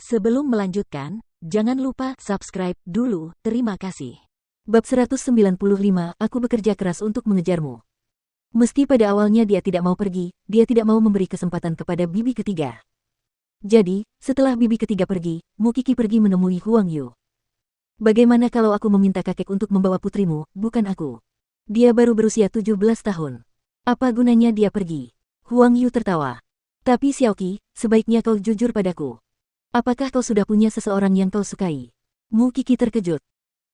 Sebelum melanjutkan, jangan lupa subscribe dulu, terima kasih. Bab 195, aku bekerja keras untuk mengejarmu. Meski pada awalnya dia tidak mau pergi, dia tidak mau memberi kesempatan kepada bibi ketiga. Jadi, setelah bibi ketiga pergi, Mukiki pergi menemui Huang Yu. Bagaimana kalau aku meminta kakek untuk membawa putrimu, bukan aku? Dia baru berusia 17 tahun. Apa gunanya dia pergi? Huang Yu tertawa. Tapi Xiaoqi, sebaiknya kau jujur padaku. Apakah kau sudah punya seseorang yang kau sukai? Mukiki terkejut.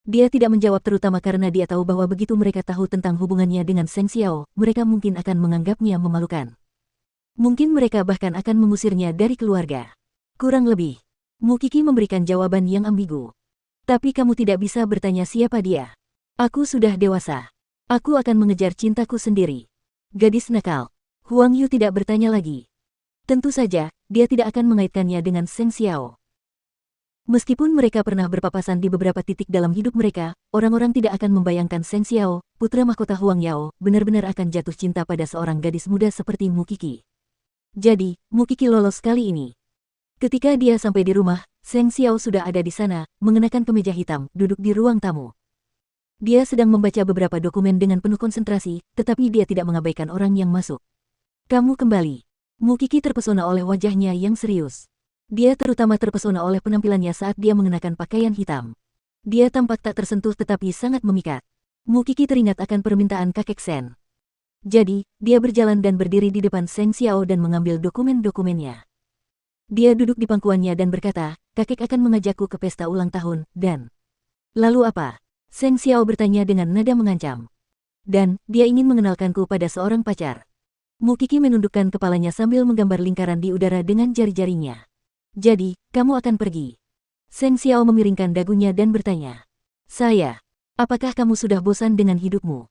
Dia tidak menjawab terutama karena dia tahu bahwa begitu mereka tahu tentang hubungannya dengan Seng Xiao, mereka mungkin akan menganggapnya memalukan. Mungkin mereka bahkan akan mengusirnya dari keluarga. Kurang lebih. Mukiki memberikan jawaban yang ambigu. Tapi kamu tidak bisa bertanya siapa dia. Aku sudah dewasa. Aku akan mengejar cintaku sendiri. Gadis nakal. Huang Yu tidak bertanya lagi. Tentu saja, dia tidak akan mengaitkannya dengan Seng Xiao. Meskipun mereka pernah berpapasan di beberapa titik dalam hidup mereka, orang-orang tidak akan membayangkan Seng Xiao, putra mahkota Huang Yao, benar-benar akan jatuh cinta pada seorang gadis muda seperti Mukiki. Jadi, Mukiki lolos kali ini. Ketika dia sampai di rumah, Seng Xiao sudah ada di sana, mengenakan kemeja hitam, duduk di ruang tamu. Dia sedang membaca beberapa dokumen dengan penuh konsentrasi, tetapi dia tidak mengabaikan orang yang masuk. Kamu kembali. Mukiki terpesona oleh wajahnya yang serius. Dia terutama terpesona oleh penampilannya saat dia mengenakan pakaian hitam. Dia tampak tak tersentuh tetapi sangat memikat. Mukiki teringat akan permintaan kakek Sen. Jadi, dia berjalan dan berdiri di depan Seng Xiao dan mengambil dokumen-dokumennya. Dia duduk di pangkuannya dan berkata, kakek akan mengajakku ke pesta ulang tahun, dan... Lalu apa? Seng Xiao bertanya dengan nada mengancam. Dan, dia ingin mengenalkanku pada seorang pacar. Mukiki menundukkan kepalanya sambil menggambar lingkaran di udara dengan jari-jarinya. Jadi, kamu akan pergi. Seng Xiao memiringkan dagunya dan bertanya. Saya. Apakah kamu sudah bosan dengan hidupmu?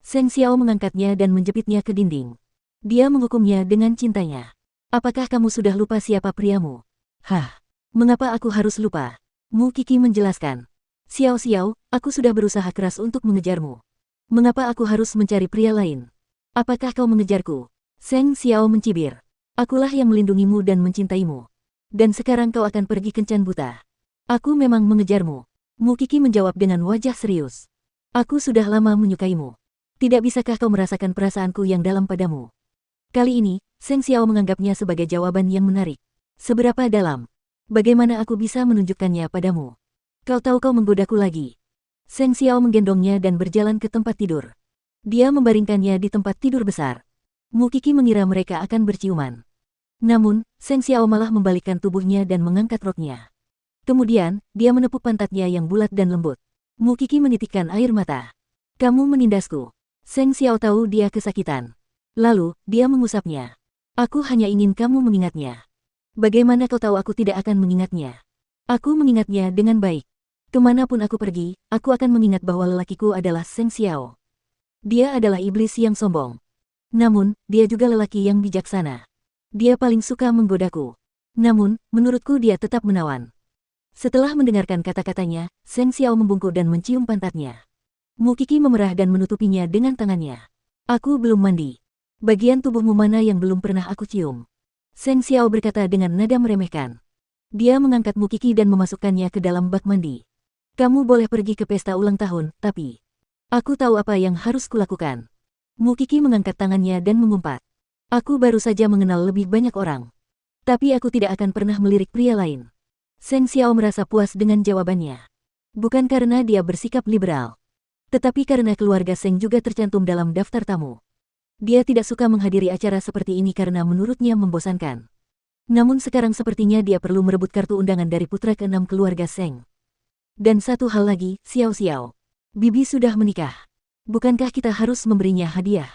Seng Xiao mengangkatnya dan menjepitnya ke dinding. Dia menghukumnya dengan cintanya. Apakah kamu sudah lupa siapa priamu? Hah? Mengapa aku harus lupa? Mukiki menjelaskan. Xiao Xiao, aku sudah berusaha keras untuk mengejarmu. Mengapa aku harus mencari pria lain? Apakah kau mengejarku? Seng Xiao mencibir. Akulah yang melindungimu dan mencintaimu. Dan sekarang kau akan pergi kencan buta. Aku memang mengejarmu. Mukiki menjawab dengan wajah serius. Aku sudah lama menyukaimu. Tidak bisakah kau merasakan perasaanku yang dalam padamu? Kali ini, Seng Xiao menganggapnya sebagai jawaban yang menarik. Seberapa dalam? Bagaimana aku bisa menunjukkannya padamu? Kau tahu kau menggodaku lagi. Seng Xiao menggendongnya dan berjalan ke tempat tidur. Dia membaringkannya di tempat tidur besar. Mukiki mengira mereka akan berciuman. Namun, Seng Xiao malah membalikkan tubuhnya dan mengangkat roknya. Kemudian, dia menepuk pantatnya yang bulat dan lembut. Mukiki menitikkan air mata. Kamu menindasku. Seng Xiao tahu dia kesakitan. Lalu, dia mengusapnya. Aku hanya ingin kamu mengingatnya. Bagaimana kau tahu aku tidak akan mengingatnya? Aku mengingatnya dengan baik. Kemanapun aku pergi, aku akan mengingat bahwa lelakiku adalah Seng Xiao. Dia adalah iblis yang sombong. Namun, dia juga lelaki yang bijaksana. Dia paling suka menggodaku. Namun, menurutku dia tetap menawan. Setelah mendengarkan kata-katanya, Seng Xiao membungkuk dan mencium pantatnya. Mukiki memerah dan menutupinya dengan tangannya. Aku belum mandi. Bagian tubuhmu mana yang belum pernah aku cium? Seng Xiao berkata dengan nada meremehkan. Dia mengangkat Mukiki dan memasukkannya ke dalam bak mandi. Kamu boleh pergi ke pesta ulang tahun, tapi... Aku tahu apa yang harus kulakukan. Mukiki mengangkat tangannya dan mengumpat. Aku baru saja mengenal lebih banyak orang. Tapi aku tidak akan pernah melirik pria lain. Seng Xiao merasa puas dengan jawabannya. Bukan karena dia bersikap liberal. Tetapi karena keluarga Seng juga tercantum dalam daftar tamu. Dia tidak suka menghadiri acara seperti ini karena menurutnya membosankan. Namun sekarang sepertinya dia perlu merebut kartu undangan dari putra keenam keluarga Seng. Dan satu hal lagi, Xiao Xiao. Bibi sudah menikah. Bukankah kita harus memberinya hadiah?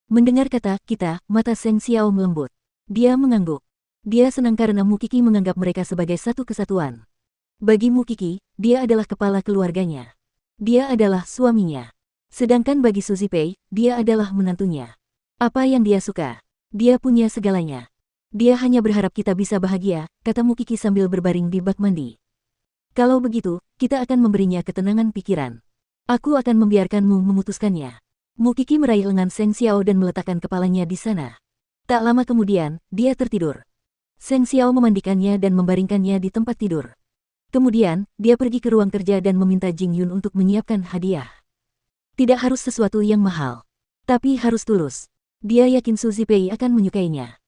Mendengar kata kita, mata Seng Xiao melembut. Dia mengangguk. Dia senang karena Mukiki menganggap mereka sebagai satu kesatuan. Bagi Mukiki, dia adalah kepala keluarganya. Dia adalah suaminya. Sedangkan bagi Suzy Pei, dia adalah menantunya. Apa yang dia suka? Dia punya segalanya. Dia hanya berharap kita bisa bahagia, kata Mukiki sambil berbaring di bak mandi. Kalau begitu, kita akan memberinya ketenangan pikiran. Aku akan membiarkanmu memutuskannya. Mukiki meraih lengan Seng Xiao dan meletakkan kepalanya di sana. Tak lama kemudian, dia tertidur. Seng Xiao memandikannya dan membaringkannya di tempat tidur. Kemudian, dia pergi ke ruang kerja dan meminta Jing Yun untuk menyiapkan hadiah. Tidak harus sesuatu yang mahal, tapi harus tulus. Dia yakin Su Zipei akan menyukainya.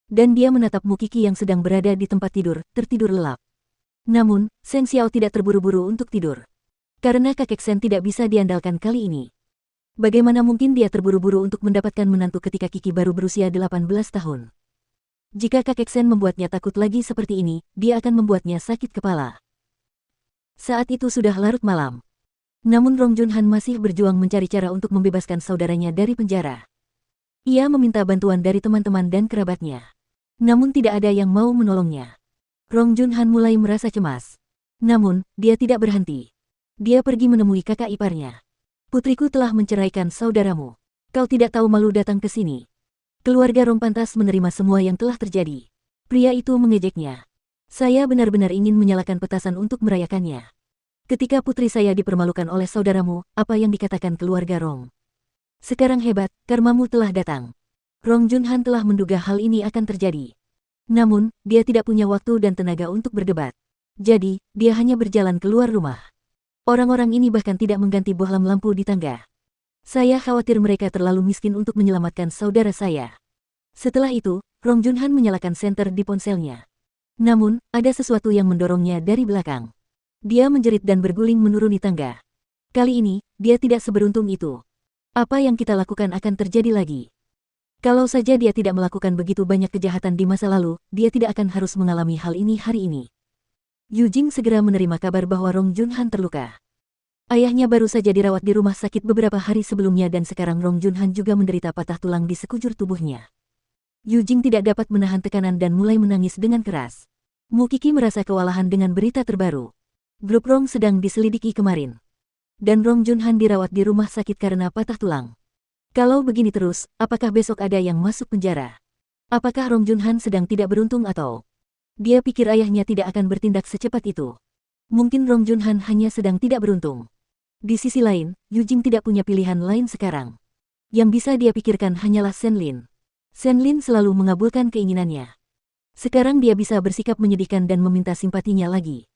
Dan dia menatap Mu Qi yang sedang berada di tempat tidur, tertidur lelap. Namun, Seng Xiao tidak terburu-buru untuk tidur. Karena kakek Sen tidak bisa diandalkan kali ini. Bagaimana mungkin dia terburu-buru untuk mendapatkan menantu ketika Qi baru berusia 18 tahun? Jika kakek Sen membuatnya takut lagi seperti ini, dia akan membuatnya sakit kepala. Saat itu sudah larut malam. Namun Rong Junhan masih berjuang mencari cara untuk membebaskan saudaranya dari penjara. Ia meminta bantuan dari teman-teman dan kerabatnya. Namun tidak ada yang mau menolongnya. Rong Junhan mulai merasa cemas. Namun, dia tidak berhenti. Dia pergi menemui kakak iparnya. Putriku telah menceraikan saudaramu. Kau tidak tahu malu datang ke sini. Keluarga Rong pantas menerima semua yang telah terjadi. Pria itu mengejeknya. Saya benar-benar ingin menyalakan petasan untuk merayakannya. Ketika putri saya dipermalukan oleh saudaramu, apa yang dikatakan keluarga Rong? Sekarang hebat, karmamu telah datang. Rong Junhan telah menduga hal ini akan terjadi. Namun, dia tidak punya waktu dan tenaga untuk berdebat. Jadi, dia hanya berjalan keluar rumah. Orang-orang ini bahkan tidak mengganti bohlam lampu di tangga. Saya khawatir mereka terlalu miskin untuk menyelamatkan saudara saya. Setelah itu, Rong Junhan menyalakan senter di ponselnya. Namun, ada sesuatu yang mendorongnya dari belakang. Dia menjerit dan berguling menuruni tangga. Kali ini, dia tidak seberuntung itu. Apa yang kita lakukan akan terjadi lagi. Kalau saja dia tidak melakukan begitu banyak kejahatan di masa lalu, dia tidak akan harus mengalami hal ini hari ini. Yu Jing segera menerima kabar bahwa Rong Junhan terluka. Ayahnya baru saja dirawat di rumah sakit beberapa hari sebelumnya dan sekarang Rong Junhan juga menderita patah tulang di sekujur tubuhnya. Yu Jing tidak dapat menahan tekanan dan mulai menangis dengan keras. Mu Qi merasa kewalahan dengan berita terbaru. Grup Rong sedang diselidiki kemarin. Dan Rong Junhan dirawat di rumah sakit karena patah tulang. Kalau begini terus, apakah besok ada yang masuk penjara? Apakah Rong Junhan sedang tidak beruntung atau... Dia pikir ayahnya tidak akan bertindak secepat itu. Mungkin Rong Junhan hanya sedang tidak beruntung. Di sisi lain, Yu Jing tidak punya pilihan lain sekarang. Yang bisa dia pikirkan hanyalah Sen Lin. Sen Lin selalu mengabulkan keinginannya. Sekarang dia bisa bersikap menyedihkan dan meminta simpatinya lagi.